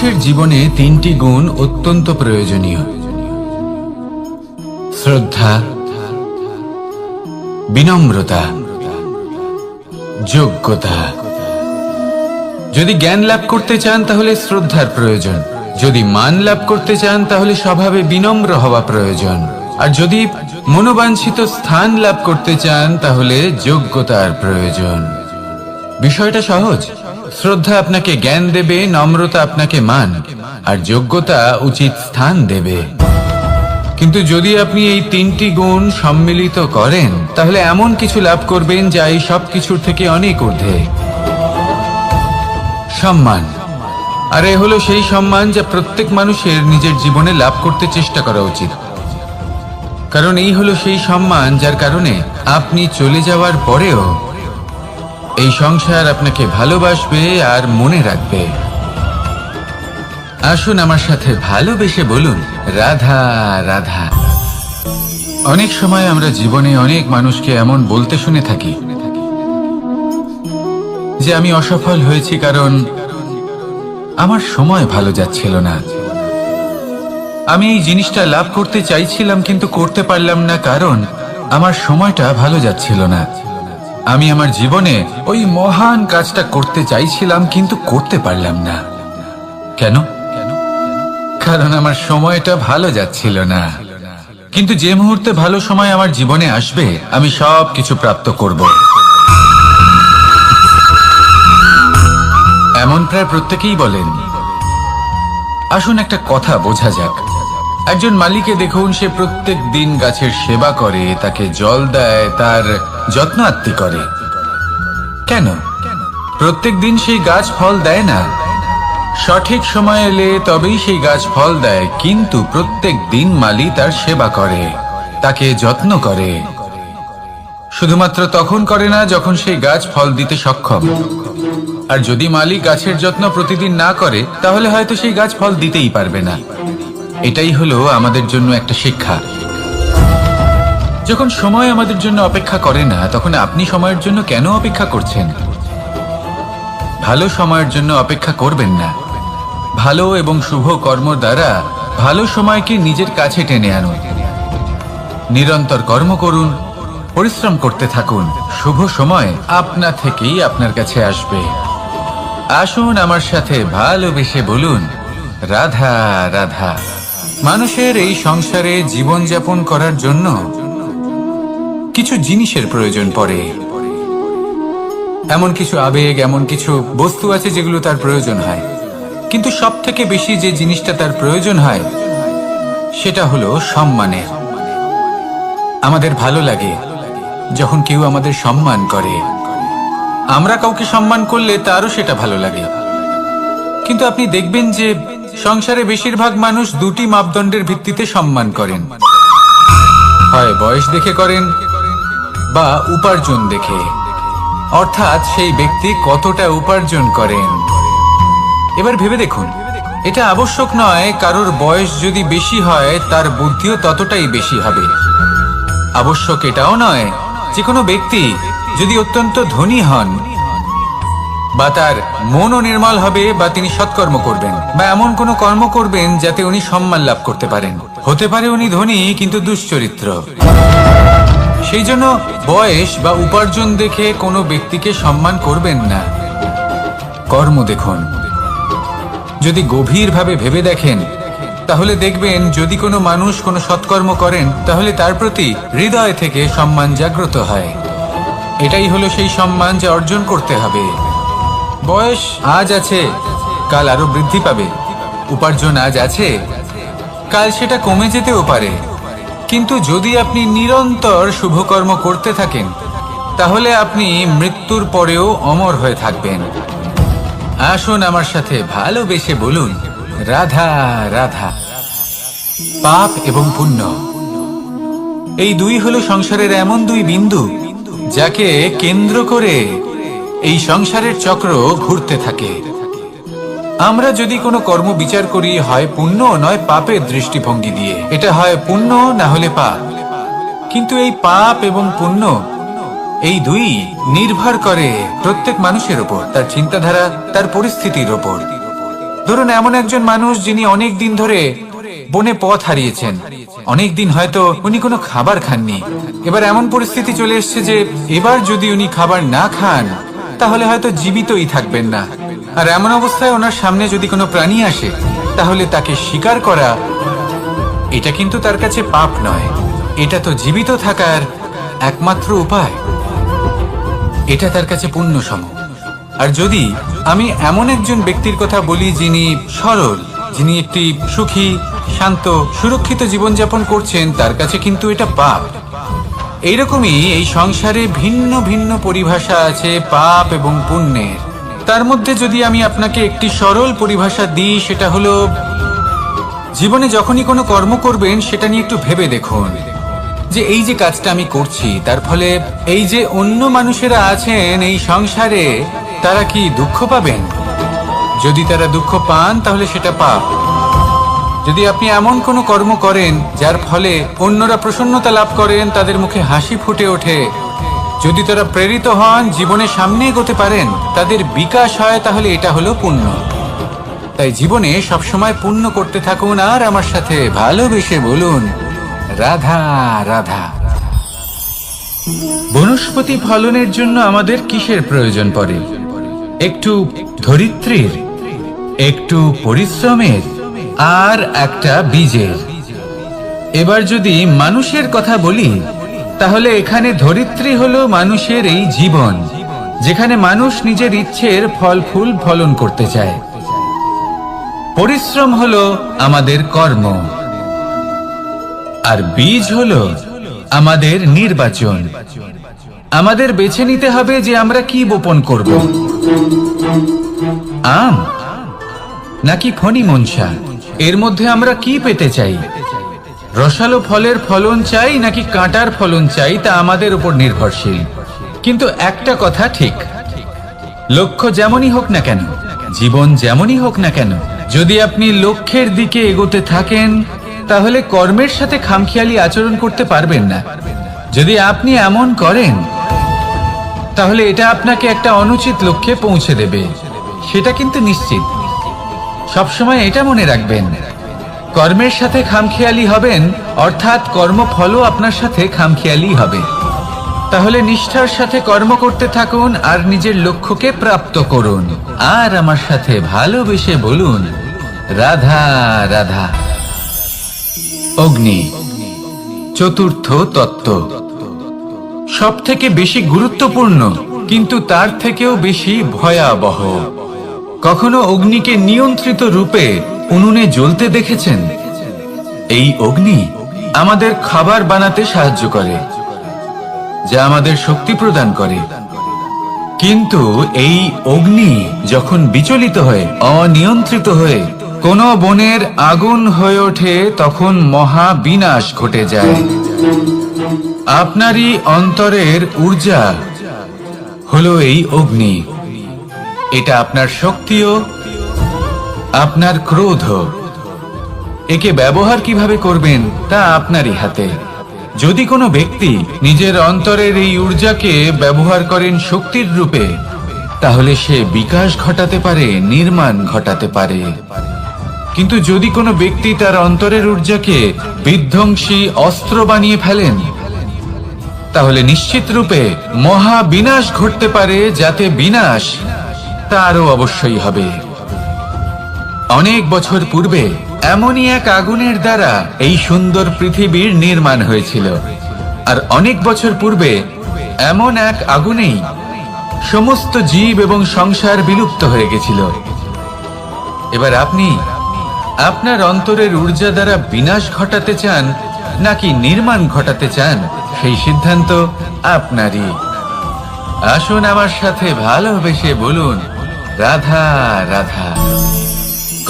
মানুষের জীবনে তিনটি গুণ অত্যন্ত প্রয়োজনীয়: শ্রদ্ধা, বিনম্রতা, যোগ্যতা। যদি জ্ঞান লাভ করতে চান তাহলে শ্রদ্ধার প্রয়োজন, যদি মান লাভ করতে চান তাহলে স্বভাবে বিনম্র হওয়া প্রয়োজন, আর যদি মনোবাঞ্ছিত স্থান লাভ করতে চান তাহলে যোগ্যতার প্রয়োজন। বিষয়টা সহজ। শ্রদ্ধা আপনাকে জ্ঞান দেবে, নম্রতা আপনাকে মান, আর যোগ্যতা উচিত স্থান দেবে। কিন্তু যদি আপনি এই তিনটি গুণ সম্মিলিত করেন তাহলে এমন কিছু লাভ করবেন যা এই সব কিছুর থেকে অনেক ঊর্ধ্বে: সম্মান। আর এ হলো সেই সম্মান যা প্রত্যেক মানুষের নিজের জীবনে লাভ করতে চেষ্টা করা উচিত, কারণ এই হলো সেই সম্মান যার কারণে আপনি চলে যাওয়ার পরেও এই সংসার আপনাকে ভালোবাসবে আর মনে রাখবে। আসুন আমার সাথে ভালোবেসে বলুন, রাধা রাধা। অনেক সময় আমরা জীবনে অনেক মানুষকে এমন বলতে শুনে থাকি যে আমি অসফল হয়েছি কারণ আমার সময় ভালো যাচ্ছিল না, আমি এই জিনিসটা লাভ করতে চাইছিলাম কিন্তু করতে পারলাম না কারণ আমার সময়টা ভালো যাচ্ছিল না, আমি আমার জীবনে ওই মহান কাজটা করতে চাইছিলাম কিন্তু করতে পারলাম না। কেন? কারণ আমার সময়টা ভালো যাচ্ছিল না। কিন্তু যে মুহূর্তে ভালো সময় আমার জীবনে আসবে আমি সব কিছু প্রাপ্ত করব। এমন প্রায় প্রত্যেকেই বলেন। আসুন একটা কথা বোঝা যাক। একজন মালিকে দেখুন, সে প্রত্যেক দিন গাছের সেবা করে, তাকে জল দেয়, তার যত্ন আত্তি করে। কেন? প্রত্যেক দিন সেই গাছ ফল দেয় না, সঠিক সময় এলে তবেই সেই গাছ ফল দেয়, কিন্তু প্রত্যেক দিন মালি তার সেবা করে, তাকে যত্ন করে। শুধুমাত্র তখন করে না যখন সেই গাছ ফল দিতে সক্ষম। আর যদি মালি গাছের যত্ন প্রতিদিন না করে তাহলে হয়তো সেই গাছ ফল দিতেই পারবে না। এটাই হলো আমাদের জন্য একটা শিক্ষা। যখন সময় আমাদের জন্য অপেক্ষা করে না তখন আপনি সময়ের জন্য কেন অপেক্ষা করছেন? ভালো সময়ের জন্য অপেক্ষা করবেন না। ভালো এবং শুভ কর্ম দ্বারা ভালো সময়কে নিজের কাছে টেনে আনুন। নিরন্তর কর্ম করুন, পরিশ্রম করতে থাকুন, শুভ সময় আপনা থেকেই আপনার কাছে আসবে। আসুন আমার সাথে ভালোবেসে বলুন, রাধা রাধা। মানুষের এই সংসারে জীবনযাপন করার জন্য কিছু জিনিসের প্রয়োজন পড়ে। এমন কিছু আবেগ, এমন কিছু বস্তু আছে যেগুলো তার প্রয়োজন হয়, কিন্তু সব থেকে বেশি যে জিনিসটা তার প্রয়োজন হয় সেটা হলো সম্মানের। আমাদের ভালো লাগে যখন কেউ আমাদের সম্মান করে। আমরা কাউকে সম্মান করলে তারও সেটা ভালো লাগে। কিন্তু আপনি দেখবেন যে সংসারে বেশিরভাগ মানুষ দুটি মাপদণ্ডের ভিত্তিতে সম্মান করেন, হয় বয়স দেখে করেন বা উপার্জন দেখে, অর্থাৎ সেই ব্যক্তি কতটা উপার্জন করেন। এবার ভেবে দেখুন, এটা আবশ্যক নয় কারোর বয়স যদি বেশি হয় তার বুদ্ধিও ততটাই বেশি হবে। আবশ্যক এটাও নয় যে কোনো ব্যক্তি যদি অত্যন্ত ধনী হন বা তার মনও নির্মল হবে বা তিনি সৎকর্ম করবেন বা এমন কোনো কর্ম করবেন যাতে উনি সম্মান লাভ করতে পারেন। হতে পারে উনি ধনী কিন্তু দুশ্চরিত্র। সেই জন্য বয়স বা উপার্জন দেখে কোনো ব্যক্তিকে সম্মান করবেন না। কর্ম দেখুন। যদি গভীরভাবে ভেবে দেখেন তাহলে দেখবেন যদি কোনো মানুষ কোনো সৎকর্ম করেন তাহলে তার প্রতি হৃদয় থেকে সম্মান জাগ্রত হয়। এটাই হলো সেই সম্মান যা অর্জন করতে হবে। বয়স আজ আছে, কাল আরো বৃদ্ধি পাবে। উপার্জন আজ আছে, কাল সেটা কমে যেতেও পারে। কিন্তু যদি আপনি নিরন্তর শুভকর্ম করতে থাকেন তাহলে আপনি মৃত্যুর পরেও অমর হয়ে থাকবেন। আসুন আমার সাথে ভালোবেসে বলুন, রাধা রাধা। পাপ এবং পুণ্য, এই দুই হলো সংসারের এমন দুই বিন্দু যাকে কেন্দ্র করে এই সংসারের চক্র ঘুরতে থাকে। আমরা যদি কোনো কর্ম বিচার করি হয় পুণ্য নয় পাপের দৃষ্টিভঙ্গি দিয়ে, এটা হয় পুণ্য না হলে পাপ। কিন্তু এই পাপ এবং পুণ্য এই দুই নির্ভর করে প্রত্যেক মানুষের উপর, তার চিন্তাধারা, তার পরিস্থিতির উপর। ধরুন এমন একজন মানুষ যিনি অনেক দিন ধরে বনে পথ হারিয়েছেন, অনেক দিন হয়তো উনি কোনো খাবার খাননি। এবার এমন পরিস্থিতি চলে এসছে যে এবার যদি উনি খাবার না খান তাহলে হয়তো জীবিতই থাকবেন না। আর এমন অবস্থায় ওনার সামনে যদি কোনো প্রাণী আসে তাহলে তাকে শিকার করা, এটা কিন্তু তার কাছে পাপ নয়, এটা তো জীবিত থাকার একমাত্র উপায়। এটা তার কাছে পুণ্য সম। আর যদি আমি এমন একজন ব্যক্তির কথা বলি যিনি সরল, যিনি একটি সুখী, শান্ত, সুরক্ষিত জীবনযাপন করছেন, তার কাছে কিন্তু এটা পাপ। এইরকমই এই সংসারে ভিন্ন ভিন্ন পরিভাষা আছে পাপ এবং পুণ্যের। তার মধ্যে যদি আমি আপনাকে একটি সরল পরিভাষা দিই, সেটা হলো জীবনে যখনই কোনো কর্ম করবেন সেটা নিয়ে একটু ভেবে দেখুন যে এই যে কাজটা আমি করছি তার ফলে এই যে অন্য মানুষেরা আছেন এই সংসারে, তারা কি দুঃখ পাবেন? যদি তারা দুঃখ পান তাহলে সেটা পাপ। যদি আপনি এমন কোনো কর্ম করেন যার ফলে অন্যরা প্রসন্নতা লাভ করেন, তাদের মুখে হাসি ফুটে ওঠে, যদি তারা প্রেরিত হন, জীবনে সামনে এগোতে পারেন, তাদের বিকাশ হয়, তাহলে এটা হলো পুণ্য। তাই জীবনে সবসময় পুণ্য করতে থাকুন আর আমার সাথে ভালোবেসে বলুন রাধা রাধা। বনস্পতি ফলনের জন্য আমাদের কিসের প্রয়োজন পড়ে? একটু ধরিত্রীর, একটু পরিশ্রমের, আর একটা বীজের। এবার যদি মানুষের কথা বলি তাহলে এখানে ধরিত্রী হলো মানুষের এই জীবন, যেখানে মানুষ নিজের ইচ্ছের ফল ফুল ফলন করতে চায়। পরিশ্রম হলো আমাদের কর্ম, আর বীজ হলো আমাদের নির্বাচন। আমাদের বেছে নিতে হবে যে আমরা কি বপন করব, আম নাকি ফণি মনসা। এর মধ্যে আমরা কি পেতে চাই? রসালো ফলের ফলন চাই নাকি কাঁটার ফলন চাই, তা আমাদের উপর নির্ভরশীল। কিন্তু একটা কথা ঠিক, লক্ষ্য যেমনই হোক না কেন, জীবন যেমনই হোক না কেন, যদি আপনি লক্ষ্যের দিকে এগোতে থাকেন তাহলে কর্মের সাথে খামখেয়ালি আচরণ করতে পারবেন না। যদি আপনি এমন করেন তাহলে এটা আপনাকে একটা অনুচিত লক্ষ্যে পৌঁছে দেবে, সেটা কিন্তু নিশ্চিত। সবসময় এটা মনে রাখবেন, কর্মের সাথে খামখেয়ালি হবেন অর্থাৎ কর্মফলও আপনার সাথে খামখেয়ালি হবে। তাহলে নিষ্ঠার সাথে কর্ম করতে থাকুন আর নিজের লক্ষ্যকে প্রাপ্ত করুন। আর আমার সাথে ভালোবেসে বলুন রাধা রাধা। অগ্নি চতুর্থ তত্ত্ব, সব থেকে বেশি গুরুত্বপূর্ণ কিন্তু তার থেকেও বেশি ভয়াবহ। কখনো অগ্নিকে নিয়ন্ত্রিত রূপে উনুনে জ্বলতে দেখেছেন? এই অগ্নি আমাদের খাবার বানাতে সাহায্য করে, যা আমাদের শক্তি প্রদান করে। কিন্তু এই অগ্নি যখন বিচলিত হয়ে, অনিয়ন্ত্রিত হয়ে কোনো বনের আগুন হয়ে ওঠে, তখন মহা বিনাশ ঘটে যায়। আপনারই অন্তরের ঊর্জা হলো এই অগ্নি। এটা আপনার শক্তিও, আপনার ক্রোধ। একে ব্যবহার কিভাবে করবেন তা আপনারই হাতে। যদি কোনো ব্যক্তি নিজের অন্তরের এই ঊর্জাকে ব্যবহার করেন শক্তির রূপে, তাহলে সে বিকাশ ঘটাতে পারে, নির্মাণ ঘটাতে পারে। কিন্তু যদি কোনো ব্যক্তি তার অন্তরের ঊর্জাকে বিধ্বংসী অস্ত্র বানিয়ে ফেলেন, তাহলে নিশ্চিত রূপে মহা বিনাশ ঘটতে পারে, যাতে বিনাশ তারও অবশ্যই হবে। অনেক বছর পূর্বে এমনই এক আগুনের দ্বারা এই সুন্দর পৃথিবীর নির্মাণ হয়েছিল। আর অনেক বছর পূর্বে এমন এক আগুনেই সমস্ত জীব এবং সংসার বিলুপ্ত হয়ে গেছিল। এবার আপনি আপনার অন্তরের ঊর্জা দ্বারা বিনাশ ঘটাতে চান নাকি নির্মাণ ঘটাতে চান, সেই সিদ্ধান্ত আপনারই। আসুন আমার সাথে ভালোবেসে বলুন রাধা রাধা।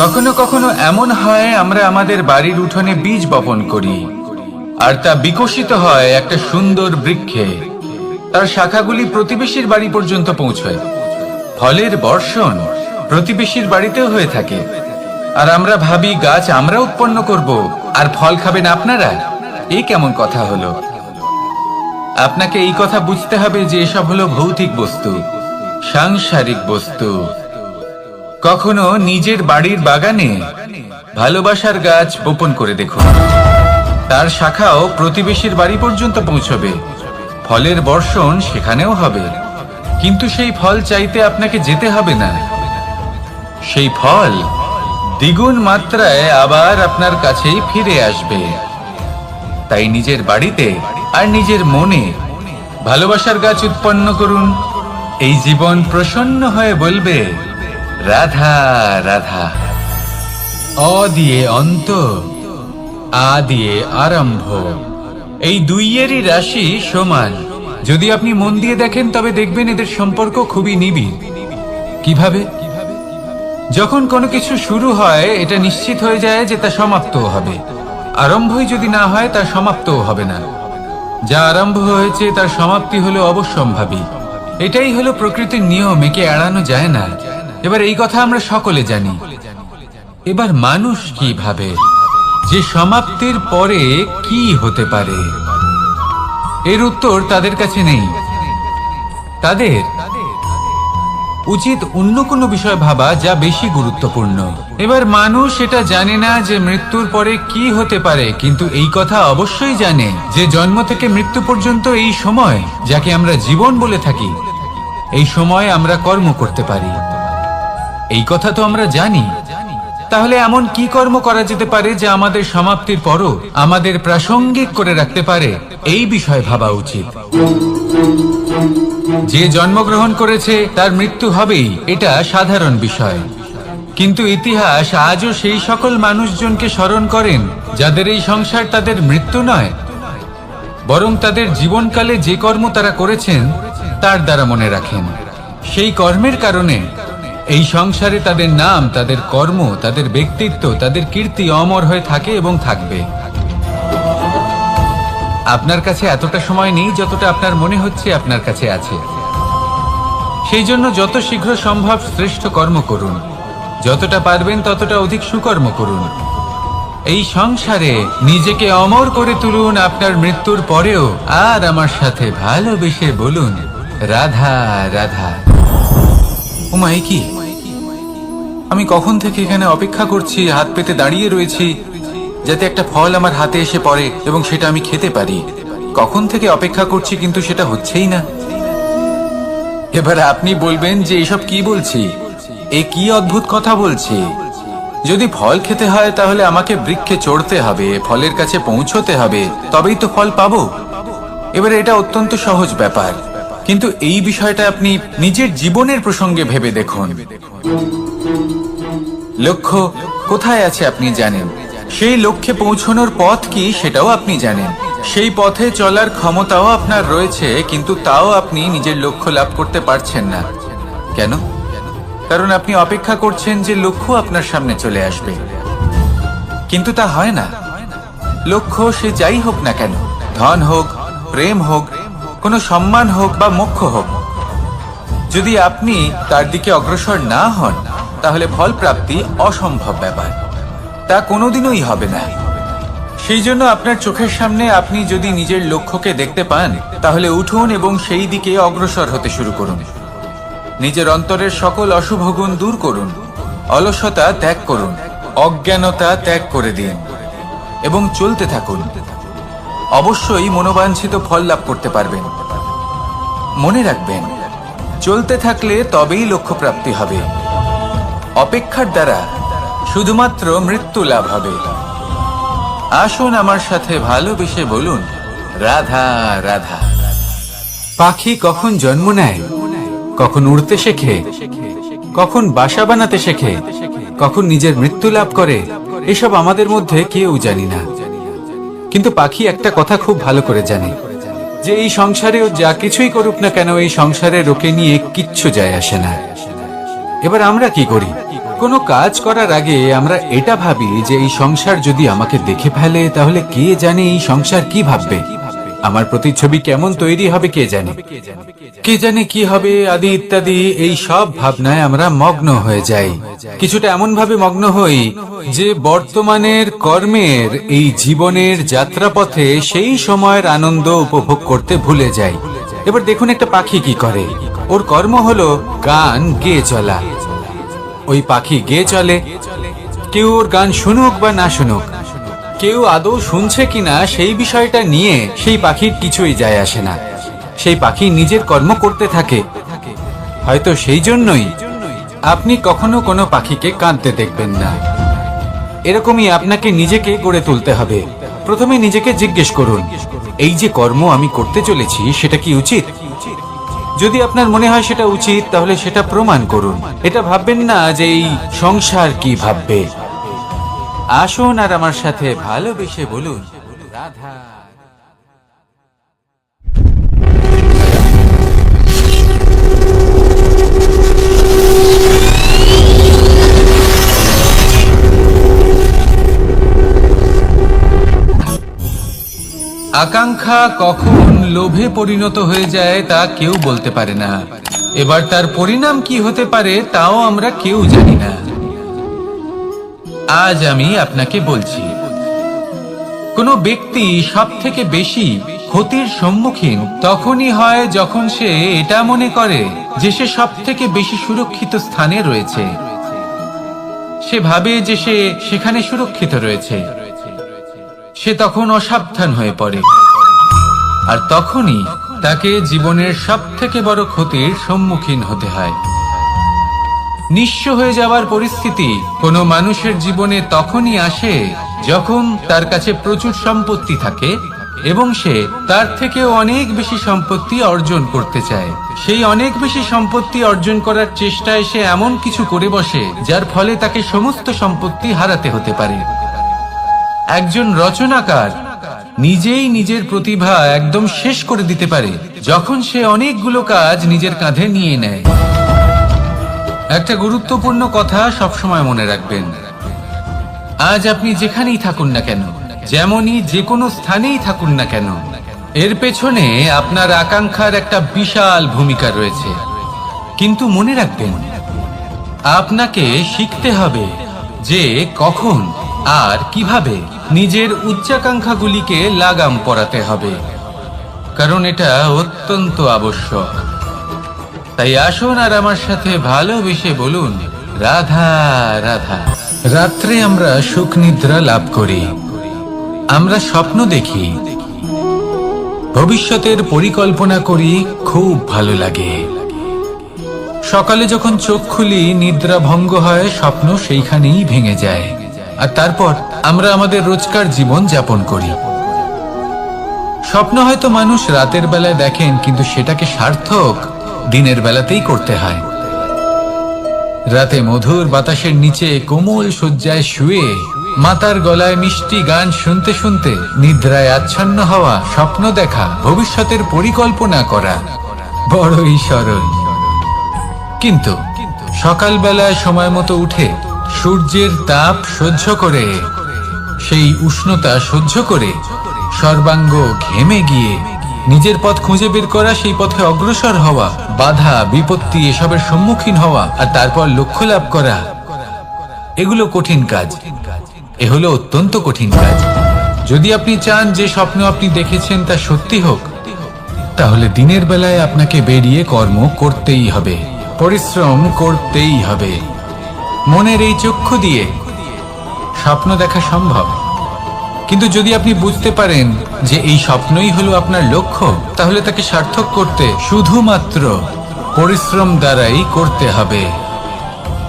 কখনো কখনো এমন হয় আমরা আমাদের বাড়ির উঠোনে বীজ বপন করি, আর তা বিকশিত হয় একটা সুন্দর বৃক্ষে। তার শাখাগুলি প্রতিবেশীর বাড়ি পর্যন্ত পৌঁছয়। ফলের বর্ষণ প্রতিবেশীর বাড়িতেও হয়ে থাকে। আর আমরা ভাবি গাছ আমরা উৎপন্ন করব আর ফল খাবেন আপনারা। এই কেমন কথা হলো? আপনাকে এই কথা বুঝতে হবে যে এসব হলো ভৌতিক বস্তু, সাংসারিক বস্তু। কখনো নিজের বাড়ির বাগানে ভালোবাসার গাছ বপন করে দেখুন। তার শাখাও প্রতিবেশীর বাড়ি পর্যন্ত পৌঁছবে, ফলের বর্ষণ সেখানেও হবে। কিন্তু সেই ফল চাইতে আপনাকে যেতে হবে না, সেই ফল দ্বিগুণ মাত্রায় আবার আপনার কাছেই ফিরে আসবে। তাই নিজের বাড়িতে আর নিজের মনে ভালোবাসার গাছ উৎপন্ন করুন। এই জীবন প্রসন্ন হয়ে বলবে, রাধা রাধা। অ দিয়ে অন্ত, আ দিয়ে আরম্ভ, এই দুইয়েরই রাশি সমান। যদি আপনি মন দিয়ে দেখেন তবে দেখবেন এদের সম্পর্ক খুবই নিবিড়। কিভাবে? যখন কোনো কিছু শুরু হয় এটা নিশ্চিত হয়ে যায় যে তা সমাপ্তও হবে। আরম্ভই যদি না হয় তার সমাপ্তও হবে না। যা আরম্ভ হয়েছে তার সমাপ্তি হলো অবশ্যম্ভাবী। এটাই হলো প্রকৃতির নিয়ম, একে এড়ানো যায় না। এবার এই কথা আমরা সকলে জানি। এবার মানুষ কি ভাবে যে সমাপ্তির পরে কি হতে পারে, এর উত্তর তাদের কাছে নেই। তাদের উচিত অন্য কোনো বিষয় ভাবা যা বেশি গুরুত্বপূর্ণ। এবার মানুষ এটা জানে না যে মৃত্যুর পরে কি হতে পারে, কিন্তু এই কথা অবশ্যই জানে যে জন্ম থেকে মৃত্যু পর্যন্ত এই সময়, যাকে আমরা জীবন বলে থাকি, এই সময় আমরা কর্ম করতে পারি। এই কথা তো আমরা জানি। তাহলে এমন কি কর্ম করা যেতে পারে যা আমাদের সমাপ্তির পরও আমাদের প্রাসঙ্গিক করে রাখতে পারে, এই বিষয়ে ভাবা উচিত। যে জন্মগ্রহণ করেছে তার মৃত্যু হবেই, এটা সাধারণ বিষয়। কিন্তু ইতিহাস আজও সেই সকল মানুষজনকে স্মরণ করেন যাদের এই সংসার তাদের মৃত্যু নয়, বরং তাদের জীবনকালে যে কর্ম তারা করেছেন তার দ্বারা মনে রাখেন। সেই কর্মের কারণে এই সংসারে তাদের নাম, তাদের কর্ম, তাদের ব্যক্তিত্ব, তাদের কীর্তি অমর হয়ে থাকে এবং থাকবে। আপনার কাছে এতটা সময় নেই যতটা আপনার মনে হচ্ছে আপনার কাছে আছে। সেই জন্য যত শীঘ্র সম্ভব শ্রেষ্ঠ কর্ম করুন, যতটা পারবেন ততটা অধিক সুকর্ম করুন। এই সংসারে নিজেকে অমর করে তুলুন আপনার মৃত্যুর পরেও। আর আমার সাথে ভালোবেসে বলুন, রাধা রাধা। ওমাই কি, আমি কখন থেকে এখানে অপেক্ষা করছি, হাত পেতে দাঁড়িয়ে রয়েছি যাতে একটা ফল আমার হাতে এসে পড়ে এবং সেটা আমি খেতে পারি। কখন থেকে অপেক্ষা করছি, কিন্তু সেটা হচ্ছেই না। এবার আপনি বলবেন যে এসব কি বলছি, এ কি অদ্ভুত কথা বলছি। যদি ফল খেতে হয় তাহলে আমাকে বৃক্ষে চড়তে হবে, ফলের কাছে পৌঁছতে হবে, তবেই তো ফল পাবো। এবার এটা অত্যন্ত সহজ ব্যাপার, কিন্তু এই বিষয়টা আপনি নিজের জীবনের প্রসঙ্গে ভেবে দেখুন। লক্ষ্য কোথায় আছে আপনি জানেন, সেই লক্ষ্যে পৌঁছানোর পথ কি সেটাও আপনি জানেন, সেই পথে চলার ক্ষমতাও আপনার রয়েছে, কিন্তু তাও আপনি নিজের লক্ষ্য লাভ করতে পারছেন না। কেন? কারণ আপনি অপেক্ষা করছেন যে লক্ষ্য আপনার সামনে চলে আসবে, কিন্তু তা হয় না। লক্ষ্য সে যাই হোক না কেন, ধন হোক, প্রেম হোক, কোনো সম্মান হোক বা মোক্ষ হোক, যদি আপনি তার দিকে অগ্রসর না হন তাহলে ফল প্রাপ্তি অসম্ভব ব্যাপার, তা কোনোদিনই হবে না। সেই জন্য আপনার চোখের সামনে আপনি যদি নিজের লক্ষ্যকে দেখতে পান তাহলে উঠুন এবং সেই দিকে অগ্রসর হতে শুরু করুন। নিজের অন্তরের সকল অশুভ গুণ দূর করুন, অলসতা ত্যাগ করুন, অজ্ঞানতা ত্যাগ করে দিন এবং চলতে থাকুন। অবশ্যই মনোবাঞ্ছিত ফল লাভ করতে পারবেন। মনে রাখবেন, চলতে থাকলে তবেই লক্ষ্য প্রাপ্তি হবে। অপেক্ষার দ্বারা শুধুমাত্র মৃত্যু লাভ হবে। আসুন আমার সাথে ভালোবেসে বলুন, রাধা রাধা। পাখি কখন জন্ম নেয়, কখন উড়তে শেখে, কখন বাসা বানাতে শেখে, কখন নিজের মৃত্যু লাভ করে, এসব আমাদের মধ্যে কেউ জানি না। কিন্তু পাখি একটা কথা খুব ভালো করে জানে, যে এই সংসারেও যা কিছুই করুক না কেন, এই সংসারের ওকে নিয়ে কিচ্ছু যায় আসে না। এবার আমরা কি করি? কোনো কাজ করার আগে আমরা এটা ভাবি যে এই সংসার যদি আমাকে দেখে ফেলে তাহলে কে জানে এই সংসার কি ভাববে, আমার প্রতিচ্ছবি কেমন তৈরি হবে কে জানে, কে জানে কি হবে আদি ইত্যাদি। এই সব ভাবনায় আমরা মগ্ন হয়ে যাই। কিছুটা এমন ভাবে মগ্ন হই যে বর্তমানের কর্মের এই জীবনের যাত্রাপথে সেই সময়ের আনন্দ উপভোগ করতে ভুলে যাই। এবার দেখুন একটা পাখি কি করে, ওর কর্ম হলো গান গেয়ে চলা। ওই পাখি গেয়ে চলে। কেউ ওর গান শুনুক বা না শুনুক, কেউ আদৌ শুনছে কিনা সেই বিষয়টা নিয়ে সেই পাখির কিছুই যায় আসে না। সেই পাখি নিজের কর্ম করতে থাকে। হয়তো সেই জন্যই আপনি কখনো কোনো পাখিকে কাঁদতে দেখবেন না। এরকমই আপনাকে নিজেকে গড়ে তুলতে হবে। প্রথমে নিজেকে জিজ্ঞেস করুন, এই যে কর্ম আমি করতে চলেছি সেটা কি উচিত? যদি আপনার মনে হয় সেটা উচিত, তাহলে সেটা প্রমাণ করুন। এটা ভাববেন না যে এই সংসার কি ভাববে। আসুন আর আমার সাথে ভালোবেসে বলুন, রাধা। আকাঙ্ক্ষা কখন লোভে পরিণত হয়ে যায় তা কেউ বলতে পারে না। এবার তার পরিণাম কি হতে পারে তাও আমরা কেউ জানি না। আজ আমি আপনাকে বলছি, কোনো ব্যক্তি সব থেকে বেশি ক্ষতির সম্মুখীন তখনই হয় যখন সে এটা মনে করে যে সে সব থেকে বেশি সুরক্ষিত স্থানে রয়েছে। সে ভাবে যে সে সেখানে সুরক্ষিত রয়েছে। সে তখন অসাবধান হয়ে পড়ে, আর তখনই তাকে জীবনের সব থেকে বড় ক্ষতির সম্মুখীন হতে হয়। নিঃস্ব হয়ে যাওয়ার পরিস্থিতি কোনো মানুষের জীবনে তখনই আসে যখন তার কাছে প্রচুর সম্পত্তি থাকে এবং সে তার থেকেও অনেক বেশি সম্পত্তি অর্জন করতে চায়। সেই অনেক বেশি সম্পত্তি অর্জন করার চেষ্টায় সে এমন কিছু করে বসে যার ফলে তাকে সমস্ত সম্পত্তি হারাতে হতে পারে। একজন রচনাকার নিজেই নিজের প্রতিভা একদম শেষ করে দিতে পারে যখন সে অনেকগুলো কাজ নিজের কাঁধে নিয়ে নেয়। একটা গুরুত্বপূর্ণ কথা সবসময় মনে রাখবেন, আজ আপনি যেখানেই থাকুন না কেন, যেমনই যে কোনো স্থানেই থাকুন না কেন, এর পেছনে আপনার আকাঙ্ক্ষার একটা বিশাল ভূমিকা রয়েছে। কিন্তু মনে রাখবেন, আপনাকে শিখতে হবে যে কখন আর কিভাবে নিজের উচ্চাকাঙ্ক্ষাগুলিকে লাগাম পরাতে হবে, কারণ এটা অত্যন্ত আবশ্যক। তাই আসুন আর আমার সাথে ভালোবেসে বলুন, রাধা রাধা। রাত্রে আমরা সুখ নিদ্রা লাভ করি, আমরা স্বপ্ন দেখি, ভবিষ্যতের পরিকল্পনা করি, খুব ভালো লাগে। সকালে যখন চোখ খুলি নিদ্রা ভঙ্গ হয়, স্বপ্ন সেইখানেই ভেঙে যায়, আর তারপর আমরা আমাদের রোজকার জীবন যাপন করি। স্বপ্ন হয়তো মানুষ রাতের বেলায় দেখেন, কিন্তু সেটাকে সার্থক দিনের বেলাতেই করতে হয়। রাতে মধুর বাতাসের নিচে কোমল শয্যায় শুয়ে মাতার গলায় মিষ্টি গান শুনতে শুনতে নিদ্রায় আচ্ছন্ন হওয়া, স্বপ্ন দেখা, ভবিষ্যতের পরিকল্পনা করা বড়ই সরল। কিন্তু সকালবেলায় সময় মতো উঠে সূর্যের তাপ সহ্য করে, সেই উষ্ণতা সহ্য করে সর্বাঙ্গ ঘেমে গিয়ে নিজের পথ খুঁজে বের করা, সেই পথে অগ্রসর হওয়া, বাধা বিপত্তি এসবের সম্মুখীন হওয়া, আর তারপর লক্ষ্য লাভ করা, এগুলো কঠিন কাজ। এ হলো অত্যন্ত কঠিন কাজ। যদি আপনি চান যে স্বপ্ন আপনি দেখেছেন তা সত্যি হোক, তাহলে দিনের বেলায় আপনাকে বেরিয়ে কর্ম করতেই হবে, পরিশ্রম করতেই হবে। মনের এই চক্ষু দিয়ে স্বপ্ন দেখা সম্ভব, কিন্তু যদি আপনি বুঝতে পারেন যে এই স্বপ্নই হলো আপনার লক্ষ্য, তাহলে তাকে সার্থক করতে শুধুমাত্র পরিশ্রম দ্বারাই করতে হবে।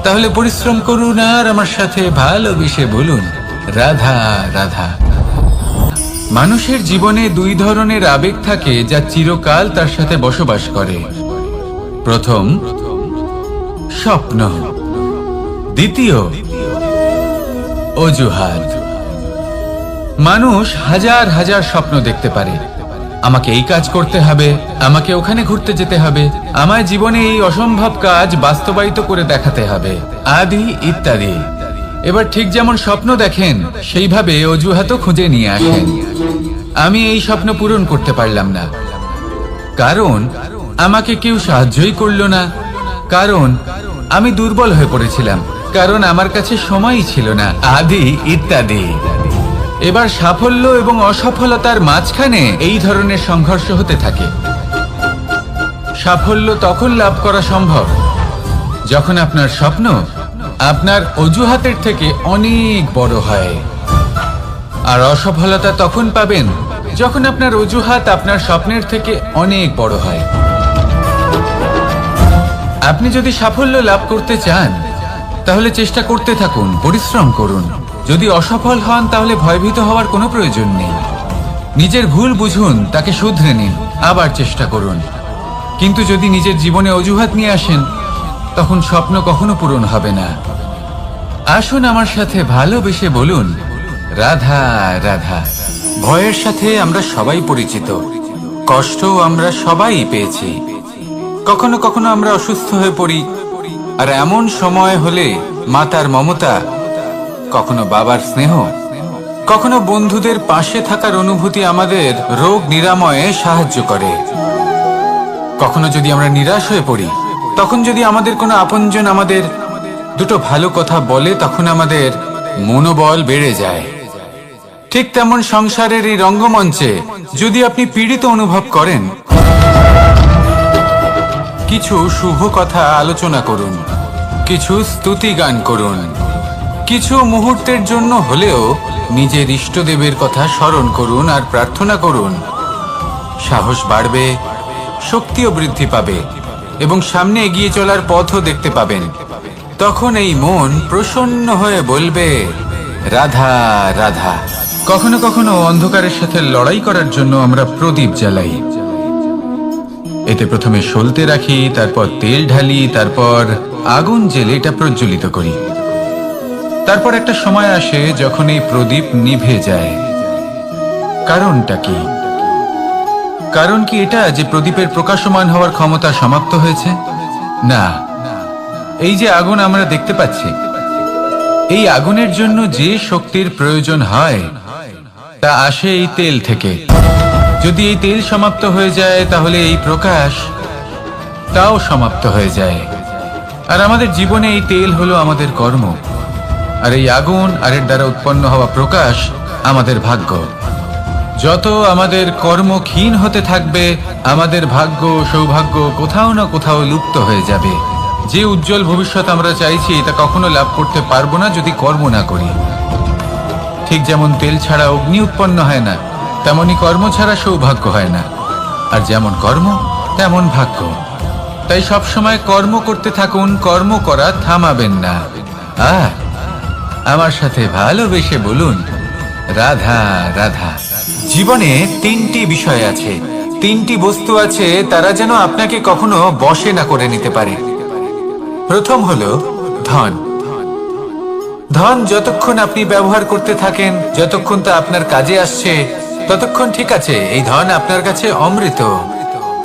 তাহলে পরিশ্রম করুন আর আমার সাথে ভালোবেসে বলুন, রাধা রাধা। মানুষের জীবনে দুই ধরনের আবেগ থাকে যা চিরকাল তার সাথে বসবাস করে। প্রথম, স্বপ্ন। দ্বিতীয়, অজুহাত। মানুষ হাজার হাজার স্বপ্ন দেখতে পারে। আমাকে এই কাজ করতে হবে, আমাকে ওখানে ঘুরতে যেতে হবে, আমায় জীবনে এই অসম্ভব কাজ বাস্তবায়িত করে দেখাতে হবে, আদি ইত্যাদি। এবার ঠিক যেমন স্বপ্ন দেখেন, সেইভাবে অজুহাতও খুঁজে নিয়ে আসেন। আমি এই স্বপ্ন পূরণ করতে পারলাম না, কারণ আমাকে কেউ সাহায্যই করলো না, কারণ আমি দুর্বল হয়ে পড়েছিলাম, কারণ আমার কাছে সময়ই ছিল না, আদি ইত্যাদি। এবার সাফল্য এবং অসফলতার মাঝখানে এই ধরনের সংঘর্ষ হতে থাকে। সাফল্য তখন লাভ করা সম্ভব যখন আপনার স্বপ্ন আপনার অজুহাতের থেকে অনেক বড় হয়। আর অসফলতা তখন পাবেন যখন আপনার অজুহাত আপনার স্বপ্নের থেকে অনেক বড় হয়। আপনি যদি সাফল্য লাভ করতে চান তাহলে চেষ্টা করতে থাকুন, পরিশ্রম করুন। যদি অসফল হন তাহলে ভয়ভীত হওয়ার কোনো প্রয়োজন নেই। নিজের ভুল বুঝুন, তাকে শুধরে নিন, আবার চেষ্টা করুন। কিন্তু যদি নিজের জীবনে অজুহাত নিয়ে আসেন তখন স্বপ্ন কখনো পূরণ হবে না। আসুন আমার সাথে ভালোবেসে বলুন, রাধা রাধা। ভয়ের সাথে আমরা সবাই পরিচিত, কষ্টও আমরা সবাই পেয়েছি। কখনো কখনো আমরা অসুস্থ হয়ে পড়ি, আর এমন সময় হলে মাতার মমতা, কখনো বাবার স্নেহ, কখনো বন্ধুদের পাশে থাকার অনুভূতি আমাদের রোগ নিরাময়ে সাহায্য করে। কখনো যদি আমরা নিরাশ হয়ে পড়ি, তখন যদি আমাদের কোনো আপনজন আমাদের দুটো ভালো কথা বলে, তখন আমাদের মনোবল বেড়ে যায়। ঠিক তেমন সংসারের এই রঙ্গমঞ্চে যদি আপনি পীড়িত অনুভব করেন, কিছু শুভ কথা আলোচনা করুন, কিছু স্তুতি গান করুন, কিছু মুহূর্তের জন্য হলেও নিজের ইষ্টদেবের কথা স্মরণ করুন আর প্রার্থনা করুন। সাহস বাড়বে, শক্তিও বৃদ্ধি পাবে এবং সামনে এগিয়ে চলার পথও দেখতে পাবেন। তখন এই মন প্রসন্ন হয়ে বলবে, রাধা রাধা। কখনো কখনো অন্ধকারের সাথে লড়াই করার জন্য আমরা প্রদীপ জ্বালাই। এতে প্রথমে সলতে রাখি, তারপর তেল ঢালি, তারপর আগুন জেলে এটা প্রজ্বলিত করি। তারপর একটা সময় আসে যখন এই প্রদীপ নিভে যায়। কারণটা কি? কারণ কি এটা যে প্রদীপের প্রকাশমান হওয়ার ক্ষমতা সমাপ্ত হয়েছে? না, এই যে আগুন আমরা দেখতে পাচ্ছি, এই আগুনের জন্য যে শক্তির প্রয়োজন হয় তা আসে এই তেল থেকে। যদি এই তেল সমাপ্ত হয়ে যায় তাহলে এই প্রকাশ তাও সমাপ্ত হয়ে যায়। আর আমাদের জীবনে এই তেল হলো আমাদের কর্ম, আর এই আগুন আর এর দ্বারা উৎপন্ন হওয়া প্রকাশ আমাদের ভাগ্য। যত আমাদের কর্ম ক্ষীণ হতে থাকবে, আমাদের ভাগ্য সৌভাগ্য কোথাও না কোথাও লুপ্ত হয়ে যাবে। যে উজ্জ্বল ভবিষ্যৎ আমরা চাইছি তা কখনো লাভ করতে পারবো না যদি কর্ম না করি। ঠিক যেমন তেল ছাড়া অগ্নি উৎপন্ন হয় না, তেমনি কর্ম ছাড়া সৌভাগ্য হয় না। আর যেমন কর্ম তেমন ভাগ্য। তাই সবসময় কর্ম করতে থাকুন, কর্ম করা থামাবেন না। আর আমার সাথে ভালোবেসে বলুন, রাধা রাধা। জীবনে তিনটি বিষয় আছে, তিনটি বস্তু আছে, তারা যেন আপনাকে কখনো বশে না করে নিতে পারে। প্রথম হলো ধন। ধন যতক্ষণ আপনি ব্যবহার করতে থাকেন, যতক্ষণ তা আপনার কাজে আসছে, ততক্ষণ ঠিক আছে, এই ধন আপনার কাছে অমৃত।